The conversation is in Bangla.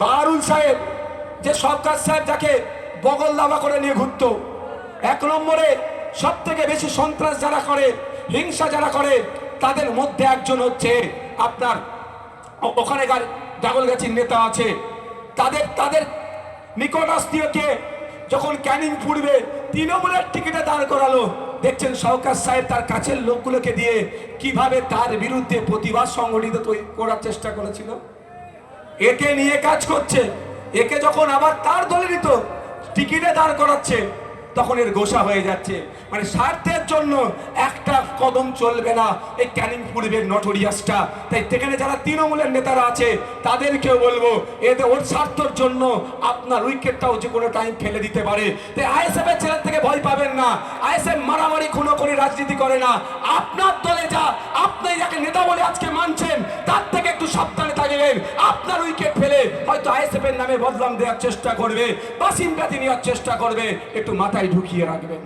বাহারুল সাহেব, যে সরকার সাহেব যাকে বগল দাবা করে নিয়ে ঘুরত, এক নম্বরে সব থেকে বেশি সন্ত্রাস যারা করে, হিংসা যারা করে, তাদের মধ্যে একজন হচ্ছে আপনার ওখানেকার জাগলগাছির নেতা আছে। তাদের তাদের নিকটাত্মীয়কে যখন ক্যানিং পূর্বে তৃণমূলের টিকিটে দাঁড় করালো, দেখছেন সরকার সাহেব তার কাছের লোকগুলোকে দিয়ে কিভাবে তার বিরুদ্ধে প্রতিবাদ সংগঠিত করার চেষ্টা করেছিল। একে নিয়ে কাজ করছে, একে যখন আবার তার দলেরই তো টিকিটে দাঁড় করাচ্ছে, তখন এর গোসা হয়ে যাচ্ছে। মানে স্বার্থের জন্য একটা কদম চলবে না এই ক্যানিং পূর্বের নটোরিয়াসটা। তাই সেখানে যারা তৃণমূলের নেতারা আছে তাদেরকেও বলবো, এতে ওর স্বার্থের জন্য আপনার উইকেটটাও যে কোনো টাইম ফেলে দিতে পারে। তাই আইএসএফ এর ছেলের থেকে ভয় পাবেন না। আইএসএফ মারামারি খুনোখুনি রাজনীতি করে না। আপনার দলে যা, আপনি যাকে নেতা বলে আজকে মানছেন, তার থেকে একটু সাবধানে থাকবেন। আপনার উইকেট ফেলে হয়তো আইএসএফ এর নামে বদনাম দেওয়ার চেষ্টা করবে বা সিম্প্যাথি নেওয়ার চেষ্টা করবে, একটু মাথায় ঢুকিয়ে রাখবেন।